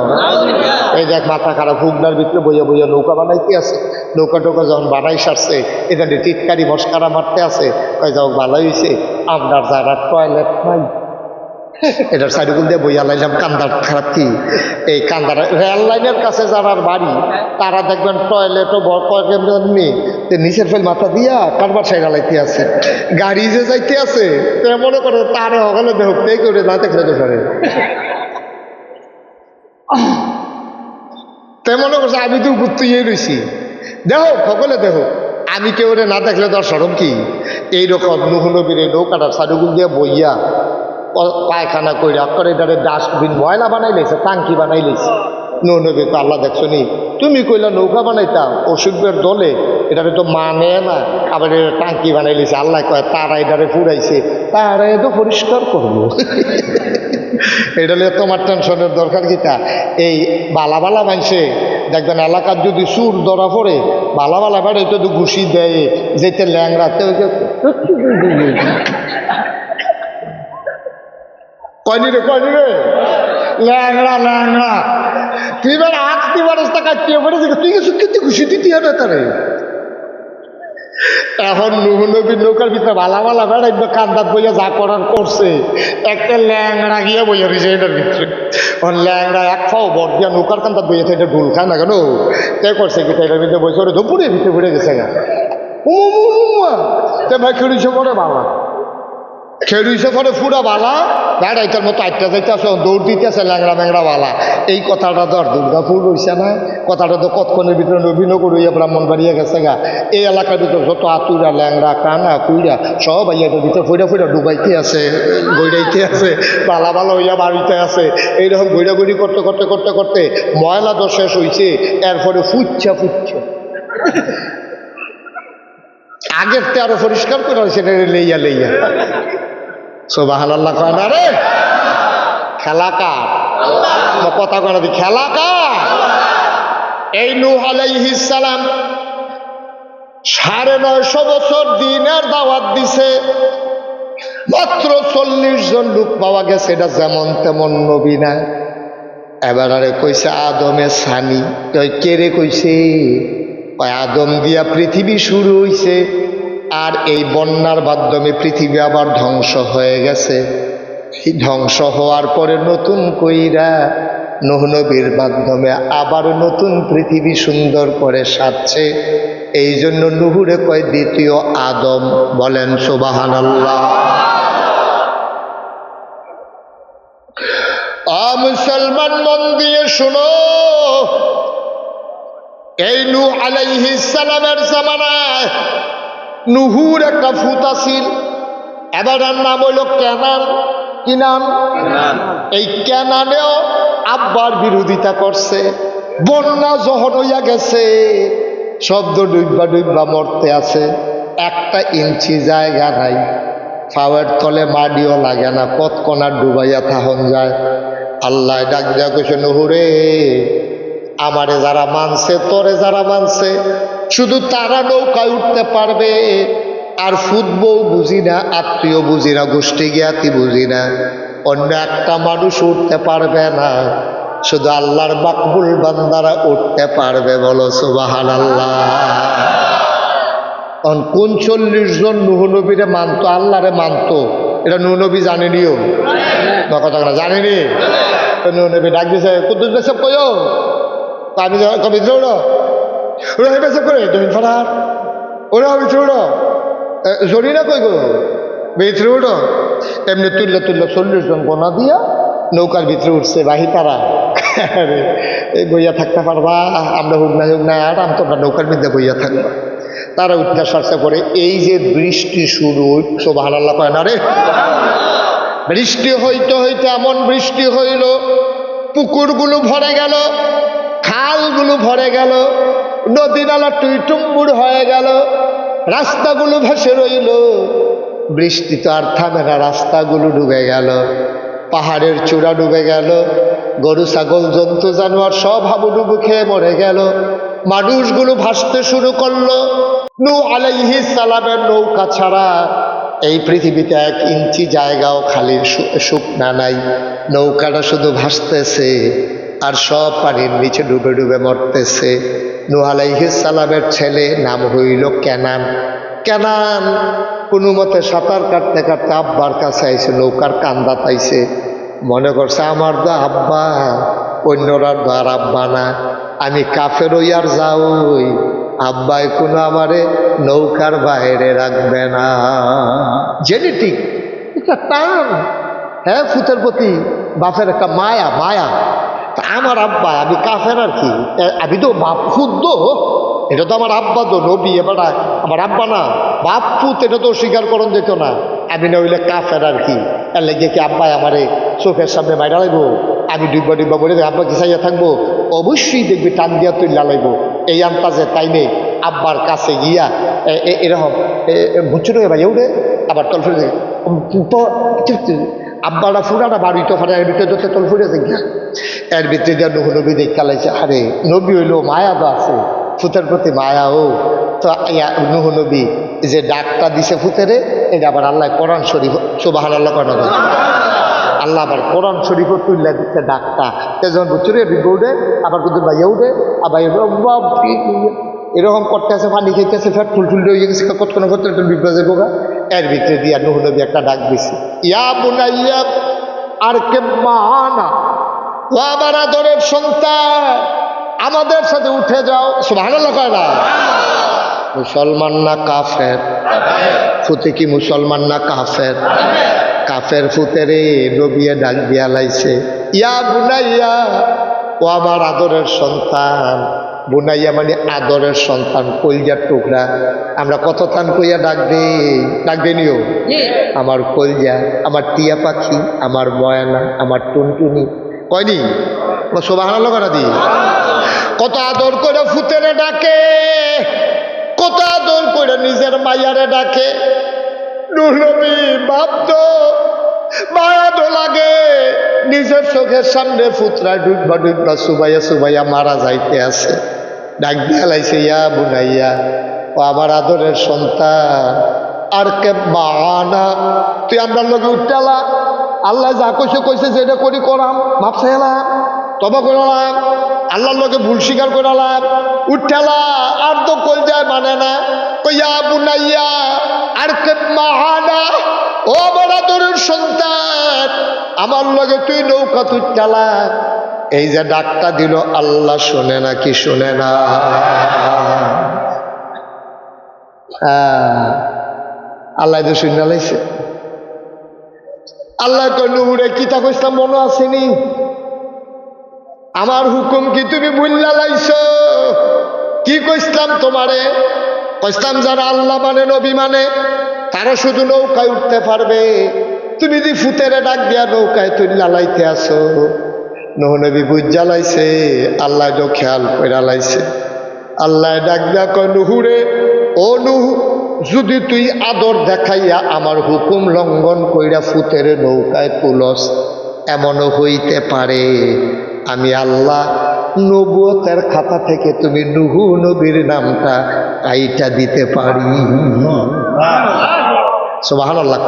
এই দেখ মাথা খারাপ, হুগনার ভিতরে বইয়া বইয়া নৌকা বানাইতে আছে। নৌকা টোকা যখন বানাই সারছে, এখানে টিটকারি মস্কারা মারতে আছে। কয় যাও ভালো হয়েছে, আমরা যারা টয়লেট নাই, এটার সাইডগুল দিয়ে বইয়া লাইলাম। কান্দার খারাপ কি, এই কান্দার রেল লাইনের কাছে যারার বাড়ি তারা দেখবেন টয়লেটও কয়েকনি নিচের ফেল মাথা দিয়া কারবার সাইড লাইতে আছে, গাড়ি যে যাইতে আছে তো মনে করে তারে হলে দেখতেই করে না দেখলে তো পারে, তে মনে করছে আমি তো উপর তুই রয়েছি, দেখো সকলে দেখো, আমি কেউ না দেখলে তোর সরম কি। এইরকম নুহ নবীর এই নৌকাটার সাইডগুল দিয়ে বইয়া পায়খানা কইরা করে এটারে ডাস্টবিন ময়লা বানাই লাইছে, টাঙ্কি বানাই লাইছে। নুহ নবী তো আল্লাহ দেখছো নি, তুমি কইলা নৌকা বানাইতাম অসুখের দলে, এটারে তো মানে না, আবার এটা টাঙ্কি বানাই লাইছে। আল্লাহ কয় তারা এটারে ফুরাইছে, তারা তো পরিষ্কার করবো। এটা নিয়ে তোমার টেনশনের দরকার কিতা। এই বালা বালা মানছে দেখবেন এলাকার যদি সুর ধরা পড়ে বালা বালা বেড়ে তো ঘুষি দেয় যেতে ল্যাংরাতে কয়নি রে ল্যাংড়া ল্যাংড়া, তুই এবার আঁকতে পারিস তা কাটিয়ে পড়েছে, তুই কিছু ঘুষি দিতে হবে তারে। এখন নুহ নবীর নৌকার ভিতরে ভালা ভালা বেড়া একদম কান্দাত বইয়া যা করার করছে, একটা ল্যাংড়া গিয়া বইয়া রয়েছে এটার ভিতরে। ল্যাংড়া এক ফাও বর দিয়া নৌকার কান্দাত বইয়া এটা ঢুল খায় না কেন, তে করছে কি এটার ভিতরে বসে ওরে ধপুরে ভিতরে ঘুরে গেছে গা। তে ভাই খেড়িছে পরে বাবা, খেড়িছে পরে পুরা বালা বেড়াইটার মতো আটটা যাইতে আছে, দৌড় দিতে আছে ল্যাংড়া ম্যাংড়া বালা। এই কথাটা তো আর দুর্গাপুর রয়েছে না, কথাটা তো কতক্ষণের ভিতরে নবীনগর হইয়া ব্রাহ্মণবাড়িয়া গেছে গা। এই এলাকার ভিতরে যত আতুরা ল্যাংড়া কানা কুইরা সব আইয়াটার ভিতরে ফইরা ফইরা ডুবাইতে আছে, গইড়াইতে আছে, বালা বালা হইয়া বাড়িতে আছে। এইরকম গইড়াগড়ি করতে করতে করতে করতে ময়লা তো শেষ হয়েছে, এরপরে ফুচ্ছা আগের তে আরো পরিষ্কার করে সেটা লেইয়া লেইয়া সুবহানাল্লাহ কয় না রে। খেলা কার? কথা কয় না, খেলা কার? এই নূহ আলাইহিস সালাম 950 বছর দিনের দাওয়াত দিছে, মাত্র 40 জন লোক পাওয়া গেছে, এটা যেমন তেমন নবী না। এবার আরে কইছে আদমে সানি, কে রে কইছে? আদম দিয়া পৃথিবী শুরু হইছে, আর এই বন্যার মাধ্যমে পৃথিবী আবার ধ্বংস হয়ে গেছে। ধ্বংস হওয়ার পরে নতুন কইরা নূহ নবীর মাধ্যমে আবার নতুন পৃথিবী সুন্দর করে সাজছে। এই জন্য নূহুরে কয় দ্বিতীয় আদম। বলেন সুবহানাল্লাহ। মুসলমান মন দিয়ে শুনো, এই নূহ আলাইহিস সালামের জামানায় নুহুর একটা ফুত আছিল, এবার নাম হইল কেনান। কি নাম? এই কেনানেও আব্বার বিরোধিতা করছে। বন্যা যখন হইয়া গেছে, শব্দ ডুববা ডুববা মরতে আছে, 1 ইঞ্চি জায়গা নাই, পাওয়ার তলে মাটিও লাগে না, কতকণা ডুবাইয়া থাহন যায়। আল্লাহ ডাক দেয়া কইছে নুহুরে, আমারে যারা মানছে তোরে যারা মানছে শুধু তারা নৌকায় উঠতে পারবে, আর ফুটবও বুঝি না, আত্মীয় বুঝি না, গোষ্ঠী জ্ঞাতি বুঝি না, অন্য একটা মানুষ উঠতে পারবে না, শুধু আল্লাহর মাকবুল বান্দারা উঠতে পারবে। বলো সুবহানাল্লাহ। কোন 40 জন নূহ নবীরে মানতো, আল্লাহরে মানতো, এটা নূহ নবী জানেনিও কথা না, জানেনি। নূহ নবী ডাক দিয়েছে কুদ্দুস ভাই সব কইও, আমি ভিতরে উড়ো, ওরা হেবে সব করে তুমি ফরার, ওরা ভিতরে উড়ো, জড়ি না কই গো ভিতরে উড়ো। এমনি তুললে 40 জন গোনা দিয়া নৌকার ভিতরে উঠছে বাহি তারা। এই বইয়া থাকতে পারবা, আমরা হুক না আর আমি তোমরা নৌকার মধ্যে বইয়া থাকবা। তারা উঠতে সরষা করে এই যে বৃষ্টি শুরু, সুবহানাল্লাহ কয় না রে। বৃষ্টি হইতে হইতে এমন বৃষ্টি হইল, পুকুরগুলো ভরে গেল, খালগুলো ভরে গেল, নদী নালা টুইটুম্বুর হয়ে গেল, রাস্তাগুলো ভেসে রইল। বৃষ্টি তো আর থামে না, রাস্তাগুলো ডুবে গেল, পাহাড়ের চূড়া ডুবে গেল, গরু ছাগল জন্তু জানোয়ার সব হাবুডুবু খেয়ে মরে গেল, মানুষগুলো ভাসতে শুরু করলো। নূহ আলাইহিস সালামের নৌকা ছাড়া এই পৃথিবীতে 1 ইঞ্চি জায়গাও খালি শুকনা নাই। নৌকাটা শুধু ভাসতেছে আর সব পানির নিচে ডুবে ডুবে মরতেছে। নূহ আলাইহিস সালামের ছেলে নাম হইল কেনান। কেনান কোনো মতে সাঁতার কাটতে কাটতে আব্বার কাছে আইছে, নৌকার কান্দা পাইছে। মনে করছে আমার তো আব্বা, অন্যরা তো আর আব্বা না, আমি কাফের ওই আর যাওই, আব্বাই কোনো আমারে নৌকার বাইরে রাখবে না। জেনেটিক এটা টান, হ্যাঁ, ফুতের প্রতি বাপের একটা মায়া মায়া। তা আমার আব্বা, আমি কাফের আর কি, আমি তো বাপ ফুদ্দ, এটা তো আমার আব্বা, তো নবী, এবার আমার আব্বা না, বাপ ফুত, এটা তো স্বীকার করণ যেত না। আমি না হইলে কাফের আর কি, এর লেগে কি আব্বাই আমারে চোখের সামনে বাইরে লাগবো, আমি ডিব্বা ডিব্বা বলে আব্বা কি চাইয়া থাকবো? অবশ্যই দেখবি টান দিয়া তুই লালাইবো। এই আন্তাজে তাই নেই আব্বার কাছে গিয়া এরকম বুঝছো ভাই উঠে আবার তল ফুটে আব্বারা ফুরাটা বাড়িতে ফাটে, এর ভিতরে যত তল ফুটেছে গিয়া, এর ভিতরে দিয়া নুহ নবী দেখ কালাইছে। আরে নবী হইলো মায়া তো আছে, ফুতের প্রতি মায়া ও। তো নুহ নবী যে ডাকটা দিছে ফুতেরে, এটা আবার আল্লাহ কোরআন শরীফ, সুবহানাল্লাহ কয়না যায়, আল্লাহ আবার কোরআন শরীফও তুললে দিচ্ছে ডাকটা। যখন বুঝছে বিজ্ঞ উঠে, আবার কিন্তু ভাইয়া উঠে, আবার এরকম করতে আছে, পানি খেতেছে, ফ্যাট ফুল ফুল হয়ে গেছে, কতক্ষণ করতে বিপদে বোকা। এর ভিতরে দিয়া নুহ নবী একটা ডাক দিছে, ইয়া বুনাইয়া আর কে মানা, ও আমার আদরের সন্তান, আমাদের সাথে উঠে যাও। সুবহানাল্লাহ কয় না? মুসলমান না কাফের? ফুতে কি মুসলমান না কাফের? কাফের ফুতেরে নবিয়ে ডাক দিয়া লাইছে, ইয়া বুনাইয়া, ও আমার আদরের সন্তান। বুনাইয়া মানে আদরের সন্তান, কলজার টুকরা। আমরা কত তান কইয়া ডাক দেই নিও, আমার কলজা, আমার টিয়া পাখি, আমার ময়না, আমার টুনটুনি, কয়নি? সুবহানাল্লাহ করা দি। কত আদর করে ফুতেরে ডাকে, কত আদর করে নিজের মাইয়ারে ডাকে। নূহ নবী ভাবতো মায়া তো লাগে, নিজের চোখের সামনে ফুতরা ডুববা ডুববা সুবাইয়া সুবাইয়া মারা যাইতে আছে। ডাক দিয়া লাইছে, ইয়া বুনাইয়া, ও আমার আদরের সন্তান, আর কে মানা, তুই আমরা লোকে উঠটালা, আল্লাহ যা কইছে কইছে যেটা করি করাম, মাপ চাইলাম, তবা করলাম, আল্লাহর লোকে ভুল স্বীকার করালাম, উঠটালা, আর তো কই যায় মানে না। ইয়া বুনাইয়া আর কে মানা, ও আমার আদরের সন্তান, আমার লগে তুই নৌকা তুই চালা। এই যে ডাকটা দিল, আল্লাহ শোনে না কি শোনে না? আল্লাহ তো শুনে লাইছে। আল্লাহ কনুরে কিতা কইসলাম মনে আসেনি? আমার হুকুম কি তুমি বুঝলা লাইছ? কি কইসলাম তোমারে? কইসলাম যারা আল্লাহ মানে নবী মানে তারা শুধু নৌকায় উঠতে পারবে। তুমি যদি ফুতেরে ডাক দিয়া নৌকায় তুই লালাইতে আসো। নূহ নবী বুঝা লাইছে, আল্লাহ তো খেয়াল কইরা লাইছে। আল্লাহ ডাক দিয়া কয়, নুহুরে, ও নুহ, যদি তুই আদর দেখাইয়া আমার হুকুম লঙ্ঘন কইরা ফুতেরে নৌকায় তুলস, এমনও হইতে পারে আমি আল্লাহ নবুয়তের খাতা থেকে তুমি নুহ নবীর নামটা কাইটা দিতে পারি। সুবহানাল্লাহ।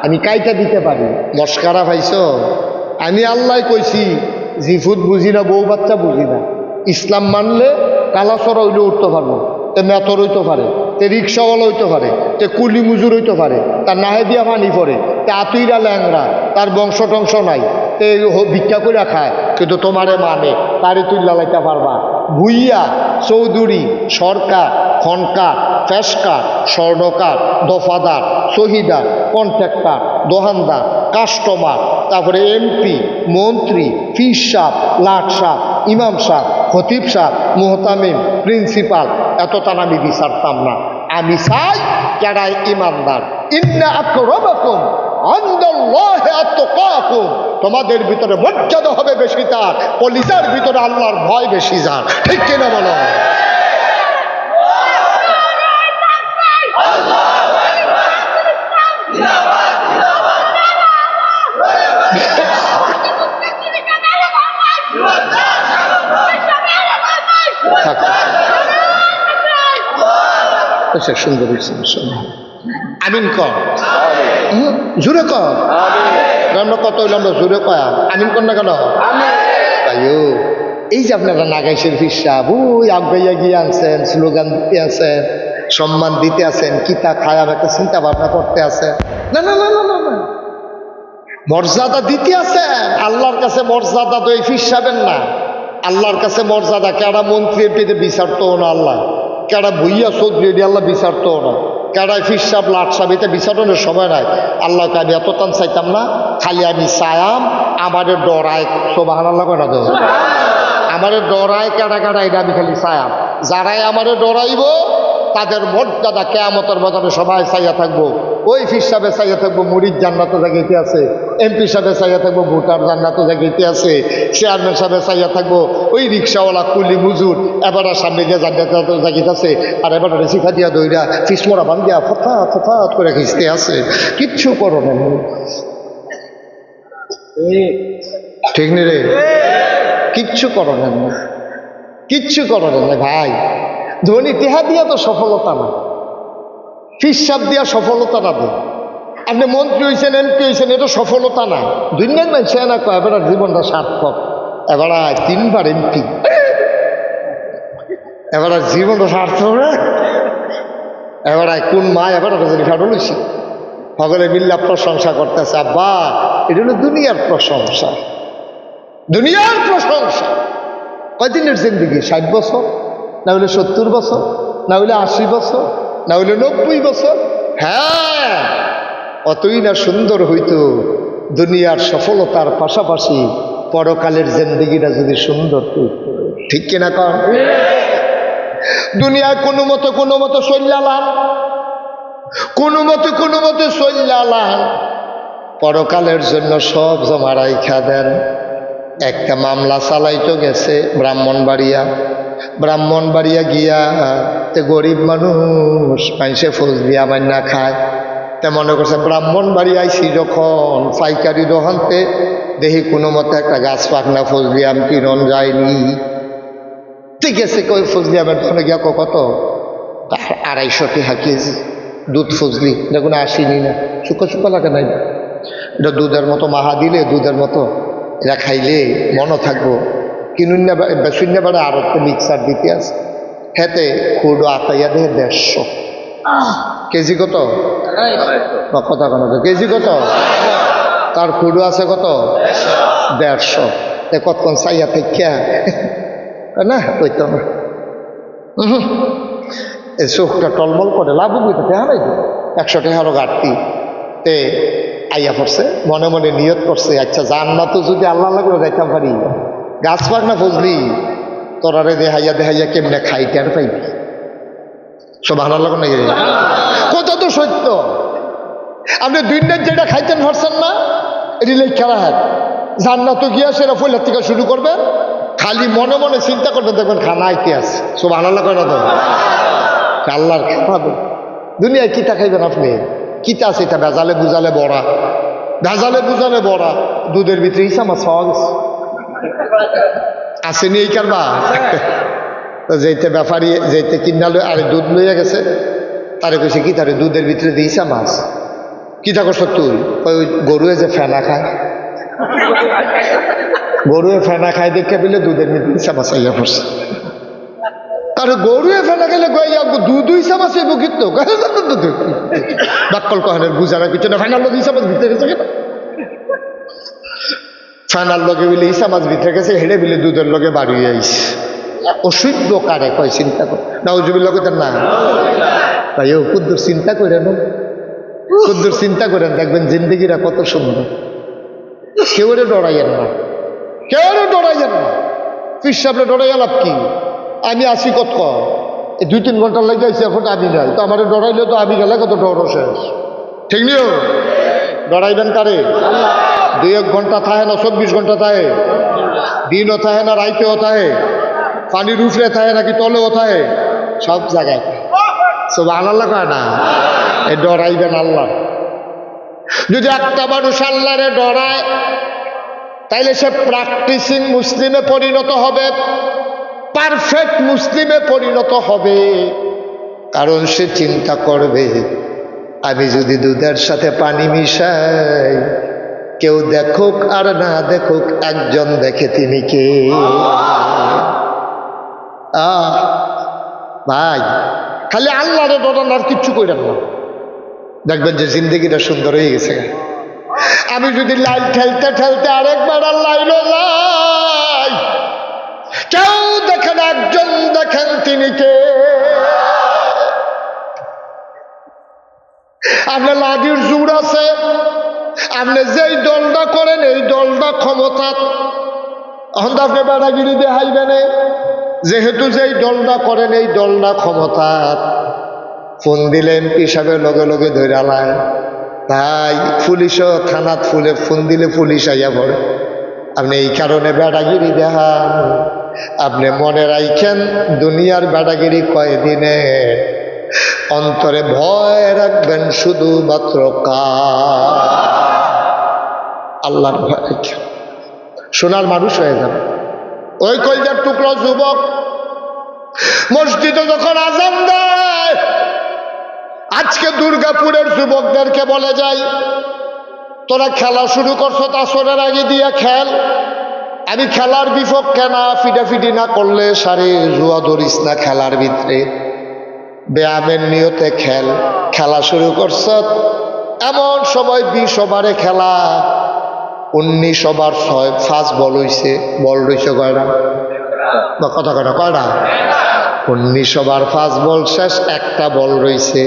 আমি কাইটা দিতে পারি। মস্কারা পাইছো? আমি আল্লাহ কইছি, জিফুত বুঝি না, বউ বাচ্চা বুঝি না, ইসলাম মানলে কালাসরা হইলে উঠতে পারবো, তে মেতর হইতে পারে, তে রিক্সাওয়ালা হইতে পারে, তে কুলি মুজুর হইতে পারে, তার নাহে দিয়া পানি পড়ে, তে আতুইরা ল্যাংরা, তার বংশ টংশ নাই, তে ভিক্ষা করে খায়, কিন্তু তোমারে মানে তারে তুই লালাইতে পারবা। ভুইয়া, চৌধুরী, সরকার, খনকার, ফেসকার, স্বর্ণকার, দফাদার, শহীদার, কন্ট্রাক্টর, দোহানদার, কাস্টমার, তারপরে এমপি, মন্ত্রী, ফিস সাহ, লাট সাহ, ইমাম সাহ, খতিব সাহ, মোহতামিম, প্রিন্সিপাল, এত তার আমি বিচারতাম না। আমি চাই যারা ইমানদার, ইন্না আকরামাকুম ইনদাল্লাহি আতকাকুম, তোমাদের ভিতরে মর্যাদা হবে বেশি তার, কলিজার ভিতরে আল্লাহর ভয় বেশি যার। ঠিক কিনা বলো? সুন্দর আমিন কর, জোরে কর, আমরা কত হইলাম জোরে কয়া আমিন কর না কেন? তাইও এই যে আপনারা নাগাইশের ফিসা বই আগাইয়া গিয়ে আনছেন, স্লোগান দিতে আছেন, সম্মান দিতে আছেন, কিতা খায়াম একটা চিন্তা ভাবনা করতে আছে। না না না না না না, মর্যাদা দিতে আছেন। আল্লাহর কাছে মর্যাদা তো এই ফিসাবেন না। আল্লাহর কাছে মর্যাদা কেডা মন্ত্রী এমপিতে বিচারতো না আল্লাহ, কেডা ভুইয়া চৌধুরী আল্লাহ বিচারতো না, কেডা ফিসাব লাটসাব এটা বিচারণের সময় নাই। আল্লাহকে আমি এত টান চাইতাম না, খালি আমি চায়াম আমাদের ডরায়। সুবহানাল্লাহ কয় না তো? আমাদের ডরায় কেডা কেডা এটা আমি খালি চায়াম। যারাই আমাদের ডরাইব তাদের মর্যাদা কিয়ামতের ময়দানে সবাই চাইয়া থাকবো। ওই ফির সাহেবে চাইয়া থাকবো মুরিদ জান্নাতে জায়গাতে আছে, এমপি সাহেবে চাইয়া থাকবো ভোটার জান্নাতে জায়গাতে আছে, চেয়ারম্যান সাহেবে চাইয়া থাকবো ওই রিক্সাওয়ালা কুলি মুজুর এবার সামনে গিয়ে জান্নাতে জায়গাতে আছে। আর এবার শিখা দিয়া দইরা ফিসমোড়া বান দিয়া ফথাৎ ফথাৎ করে খিঁচতে আছে। কিচ্ছু করো না, ঠিক নি রে? কিচ্ছু করো না, কিচ্ছু করো না ভাই। ধনী টেহা দিয়া তো সফলতা না, ফিসাব দিয়া সফলতা না। তো আপনি মন্ত্রী হয়েছেন, এমপি হয়েছেন, এটা সফলতা না। দুনিয়ার মানুষ না কয় এবার জীবনটা সার্থক, এবার 3বার এমপি, এবার জীবনটা সার্থক না। এবার কোন মা এবার ফাটলেছি সকলে মিল্লা প্রশংসা করতেছে। আব্বা এটা হলো দুনিয়ার প্রশংসা, দুনিয়ার প্রশংসা। কয়দিনের জিন্দগি? 60 বছর, না হলে 70 বছর, না হলে 80 বছর, না হলে 90 বছর। হ্যাঁ, অতই না সুন্দর হইতো দুনিয়ার সফলতার পাশাপাশি পরকালের জিন্দগিটা যদি সুন্দর হইতো। ঠিক কিনা কন? দুনিয়ায় কোনো মতো চল্লালাম, কোনো মতে চল্লালাম, পরকালের জন্য সব জমা রাইখা দেন। একটা মামলা চালাইতো গেছে ব্রাহ্মণবাড়িয়া গিয়া তে গরিব মানুষ মানুষে ফৌজ দিয়া মান্না খায়। তে মনে করছে ব্রাহ্মণবাড়ি আইসি যখন পাইকারি দোকানতে দেখি কোনো মতে একটা গাছ পাকনা ফজলিয়াম কিরণ যায়নি। ঠিক আছে, কই ফজলিয়ামের দোকানে গিয়া কত? 250 টাকা কেজি দুধ ফজলি, দেখুন আসেনি না, শুকা লাগে নাই। এটা দুধের মতো মাহা দিলে দুধের মতো এরা খাইলে মনও থাকবো। কিনুন না শূন্য বেড়া আর একটা মিক্সার দিতে আছে, হেতে খুডো আতাইয়া দেহে 150 কেজি। কত কথা কেন কেজি কত? তার খুডো আছে কত? 150। কতক্ষণ চাইয়া থেকে না কইতো না, এই চোখটা টলমল করে লাভ বইতে দেখা নাই তো। 100 টাকারও ঘাটতি। তে আইয়া পড়ছে, মনে মনে নিয়ত করছে, আচ্ছা জান্নাত যদি আল্লাহ করে যাইতাম পারি, গাছ পাক না ফজলি তোরারে দেহাইয়া কেমনে খাইতে আর পাইবি। সব ভালো লাগে না, কথা তো সত্য। আপনি দুনিয়ার যেটা খাইতেন পারছেন না, রিলেট খেলা হয় জান্নাত গিয়া সেটা ফলের থেকে শুরু করবেন, খালি মনে মনে চিন্তা করতে দেখবেন খানা আইতে আছে। সব ভালো লাগে না তো? আল্লাহর খাওয়াবে। দুনিয়ায় কিতা খাইবেন আপনি? কিতা আছে এটা ভেজালে বুঝালে বড়া, ভেজালে বুঝালে বড়া। দুধের ভিতরে হিসাব পাওয়া গেছে, আসেনি এই কারবা। যেতে ব্যাপারী যেতে কিনালো আরে দুধ লইয়া গেছে, তারে কইছে কি তারে দুধের ভিতরে দিয়েছে মাছ। কিতা করছ তুই? ওই গরুয়ে যে ফেনা খায়, গরুয়ে ফেনা খায় দেখে পেলে দুধের ভিতরে দিয়েছে মাছ আইয়া পড়ছে। তারে গরুয়ে ফেনা খেলে দুধ হিসাব আছে বুকিত বাক্কল কহানের বুঝার পিছনে ফাইনাল লোক হিসাব ভিতরে গেছে, ফাইনাল লগে বিলে হিসাব মাছ ভিতরে গেছে, হেঁড়ে বিলে দুধের লগে বাড়ি আইছে। অসহ্য কারে কয় চিন্তা কর না, ওজুবিল্লা কইতেন না ভাই, ও কুদ্দুর চিন্তা করেন, কুদ্দুর চিন্তা করেন, দেখবেন জিন্দগিরা কত সুন্দর। কেউ ডরাইয়েন না, কেউ ডরাইয়েন না। ফির সামনে ডরাইয়া লাভ কি? আমি আসি কত এই 2-3 ঘন্টা লেগে আইসি, এখন আমি নাই তো আমার ডরাইলে তো আমি গেলে কত ডর শেষ। ঠিক নিও, ডরাইবেন কারে? 2-1 ঘন্টা থাকে না, 24 ঘন্টা থাকে, দিনও থাকে না, রাইতেও থাকে, পানির উপরে থাকে নাকি তলেও থাকে, সব জায়গায়। সব আল্লাহ কয় না, এই ডরাইবেন আল্লাহ। যদি একটা মানুষ আল্লাহরে ডরায় তাইলে সে প্র্যাকটিসিং মুসলিমে পরিণত হবে, পারফেক্ট মুসলিমে পরিণত হবে। কারণ সে চিন্তা করবে, আমি যদি দুধের সাথে পানি মিশাই, কেউ দেখুক আর না দেখুক, একজন দেখে তিনি কে। ভাই খালি আল্লাহরে ডরান, আর কিচ্ছু কইরেন না, দেখবেন যে জিন্দগিটা সুন্দর হয়ে গেছে। আমি যদি লাইন ঠেলতে ঠেলতে আরেকবার লাইনও যাই, কেউ দেখেন, একজন দেখেন, তিনি কে? আপনার লাঠির জোর আছে, আপনি যেই দলটা করেন এই দলটা ক্ষমতা, এখন তো আপনি বেড়াগিরি দেখাইবেন, যেহেতু যেই দলটা করেন এই দলটা ক্ষমতা। ফোন দিলেন হিসাবে লগে লগে ধরে আলায়, তাই পুলিশও থানাত ফোন দিলে পুলিশ আইয়া পড়ে। আপনি এই কারণে বেড়াগিরি দেখান। আপনি মনে রাখেন দুনিয়ার বেড়াগিরি কয়দিনে, অন্তরে ভয় রাখবেন শুধুমাত্র আল্লাহর ভয় রাখেন, সোনার মানুষ হয়ে যাবে। ওই কলজার টুকরো যুবক মসজিদে যখন আজান দেয়, আজকে দুর্গাপুরের যুবকদেরকে বলে যাই, তোরা খেলা শুরু করছো আসরের আগে দিয়ে খেল। আমি খেলার বিপক্ষে না, ফিটাফিটি না করলে সারে জুয়া ধরিস না, খেলার ভিতরে ব্যায়ামের নিয়তে খেল। খেলা শুরু করছ এমন সময় 20 ওভারে খেলা, 19 ওভার 5 বল হইছে, বল রইছে কয়টা? কথা কয়টা? কয়টা? 19 ওভার 5 বল শেষ, একটা বল রইছে।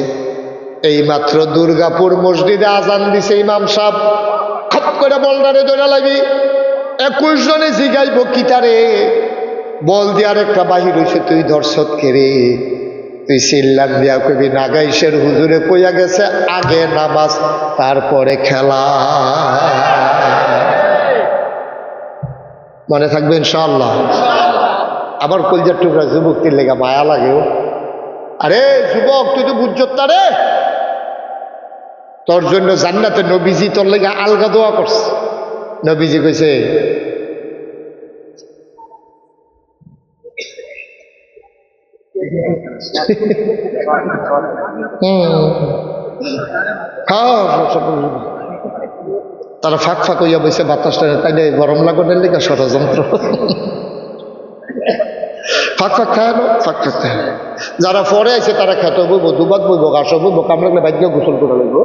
এইমাত্র দুর্গাপুর মসজিদে আজান দিছে ইমাম সাহেব, খপ করে বলটারে ধরে লাগি 21 জনে জিগাইব কিতারে, বল দিয়ার একটা বাহির হইছে, তুই দর্শক কে রে? তুই চিল্লান দিয়া কবি নাগাইশের হুজুরে কইয়া গেছে আগে নামাজ তারপরে খেলা। মনে থাকবে ইনশাআল্লাহ। আবার কলজার টুকরা যুবকটির লেগা মায়া লাগেও, আরে যুবক তুই তো বুঝছত না রে, তোর জন্য জান্নাতে নবীজি তোর লেগা আলগা দোয়া করছে। নবীজি কইছে তারা ফাঁক ফাঁক হইয়া বসে বাতাসটা তাইলে গরম লাগানোর লেগে ষড়যন্ত্র। ফাঁক ফাঁক খায় না, ফাঁক ফাঁক খায়। যারা পরে আছে তারা খেতে বইব, দুবাদ বইব, ঘাস বইব, কামড়ালে ভাগ্য গোসল করে লইব।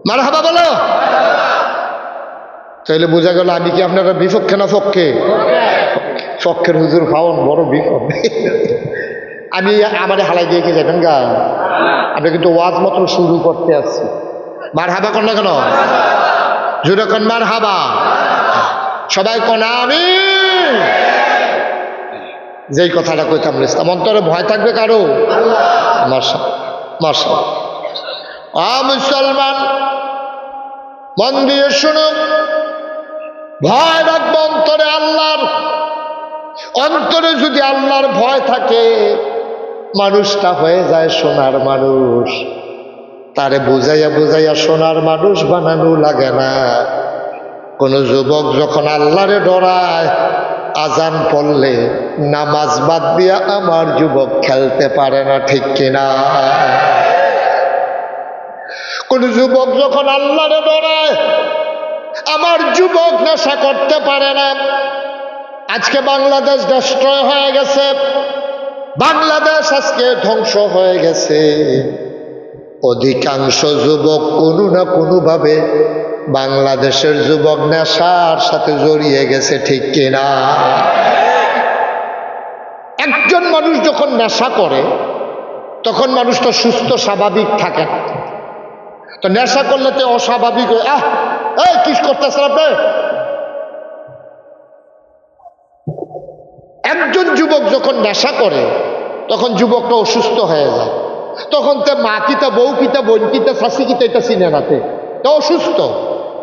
মার হাবা বলো, তাইলে বোঝা গেল আমি কি আপনারা বিপক্ষে না পক্ষে? পক্ষের হুজুর খাওয়ান বড় বিপদ। আমি আমার হালাই দিয়ে যাবেন গা, আপনি কিন্তু ওয়াজ মাত্র শুরু করতে আসছি। মার হাবা কন না কেন? জোরে কন মার হাবা, সবাই কন আমি। যেই কথাটা কইতাম ইসলাম, অন্তরে ভয় থাকবে কারো? মাশাআল্লাহ। মুসলমান মন দিয়ে শুনুন, ভয় রাখবো অন্তরে আল্লাহর। অন্তরে যদি আল্লাহর ভয় থাকে, মানুষটা হয়ে যায় সোনার মানুষ। তারে বুঝাইয়া বুঝাইয়া সোনার মানুষ বানানো লাগে না। কোন যুবক যখন আল্লাহরে ডরায়, আজান পড়লে নামাজ বাদ দিয়া আমার যুবক খেলতে পারে না, ঠিক কিনা? কোন যুবক যখন আল্লাহরে ডরায়, আমার যুবক নেশা করতে পারে না। আজকে বাংলাদেশ ডিস্ট্রয় হয়ে গেছে, বাংলাদেশ আজকে ধ্বংস হয়ে গেছে। অধিকাংশ যুবক কোনো না কোনোভাবে বাংলাদেশের যুবক নেশার সাথে জড়িয়ে গেছে, ঠিক কিনা? একজন মানুষ যখন নেশা করে তখন মানুষটা সুস্থ স্বাভাবিক থাকে না। তো নেশা করলে তো অস্বাভাবিক হয়ে কি করতেছেন আপনি? একজন যুবক যখন নেশা করে তখন যুবকটা অসুস্থ হয়ে যায়। তখন তো মা কিতা, বউ কিতা, বোন কিতা, শাশি কিতা এটা চিনে নাতে, তো অসুস্থ।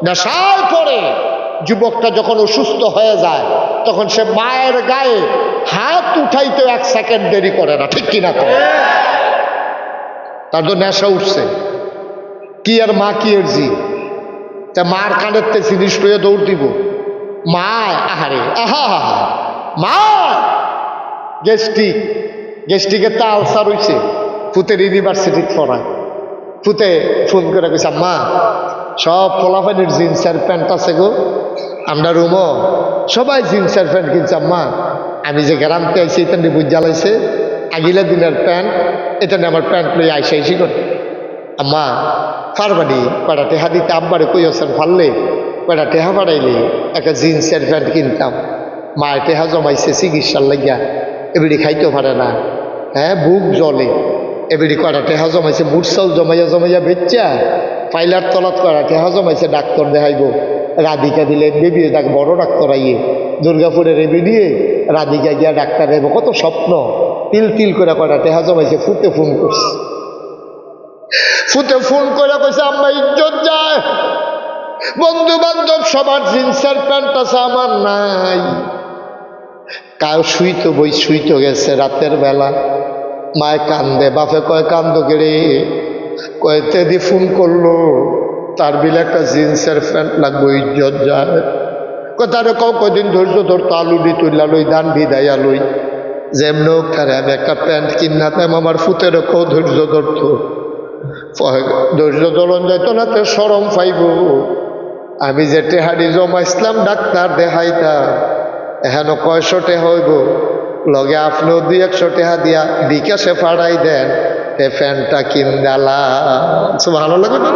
নেশায় পড়ে যুবকটা যখন অসুস্থ হয়ে যায়, তখন সে মায়ের গায়ে হাত উঠাইতে 1 সেকেন্ড দেরি করে না, ঠিক কিনা? তার তো নেশা উঠছে, কি আর মা কি এর জি, তা মার কানের তে জিনিস পেয়ে দৌড় দিব। মা আহারে আহা মা গেস্টিকের তা আলসার হইছে, ফুতের ইউনিভার্সিটি পড়ায়। ফুতে ফোন করে গেছে, আম্মা সব ফলাফানির জিন্সের প্যান্ট আছে গো, আমরা রুমও সবাই জিন্সের প্যান্ট কিনছে। আম্মা আমি যে গ্রামতে আইছি এটা বুঝ জ্বালাইছে, আগিলা দিনের প্যান্ট, এটা নিয়ে আমার প্যান্ট লই আইসি করে আম্মা ফারবানি কয়টা টেহা দিতে আব্বারে কইছেন ফাললে কয়টা টেহা পাঠাইলে একটা জিন্সের প্যান্ট কিনতাম। মায়ের টেহা জমাইছে চিকিৎসার লাগিয়া, এবিডি খাইতেও পারে না, হ্যাঁ বুক জলে, এবিডি কয়টা টেহা জমাইছে বুট চাল জমাইয়া বেচ্চা ফাইলার তলাত কয়টা টেহা জমাইছে ডাক্তার দেখাইব। রাধিকা দিলেন বেবি তাকে বড় ডাক্তার আইয়ে দুর্গাপুরের এবি দিয়ে রাধিকা গিয়া ডাক্তার দেব, কত স্বপ্ন তিল তিল করে কয়টা টেহা জমাইছে। ফুটে ফোন করছে, ফুটে ফোন করে কইছে আম্মা ইজ্জত যায়, বন্ধু বান্ধব সবার জিন্সের প্যান্ট আছে আমার নাই। কাউ শুইতো গেছে রাতের বেলা, মায় কান্দে, বাপে কয় কান্দ কেড়ে, কয়েতে দি ফোন করলো তার বিলে একটা জিন্সের প্যান্ট লাগবে, ইজ্জত যায়। তারে কদিন ধৈর্য ধরতো, আলু দি তুইলা লই, ধান ভিদাইয়া লই, যেমন হোক তারে আমি একটা প্যান্ট কিনাতাম। আমার ফুতের কেউ ধৈর্য ধরতো, ধৈর্য ধরন যাইত না, তো সরম পাইব। আমি যে টেহারি জমাইছিলাম ডাক্তার দেখাইতা, এহেন 100 টেহা হইব, লগে আপনিও 200 টেহা দিয়া বিকাশে পাড়াই দেন, তে ফ্যানটা কিনালা। ভালো লাগে না?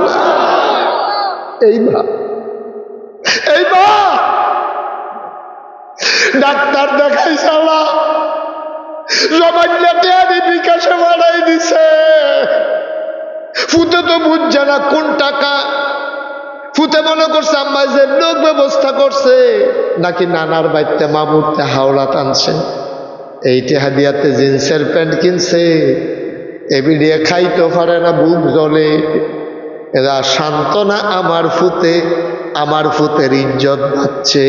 এইবা ডাক্তার দেখাই সালা জমাইলে টেহারি বিকাশে পাড়াই দিছে। ফুতে তো বুঝছে না কোন টাকা, ফুতে মনে করছে আম্মা যে লোক ব্যবস্থা করছে নাকি নানার বাড়িতে মামুরতে হাওলা টানছে, এই টেহা দিয়াতে জিন্সের প্যান্ট কিনছে, এবিডিয়ে খাইতে পারে না, বুক জ্বলে। এরা শান্ত না, আমার ফুতে, আমার ফুতের ইজ্জত পাচ্ছে।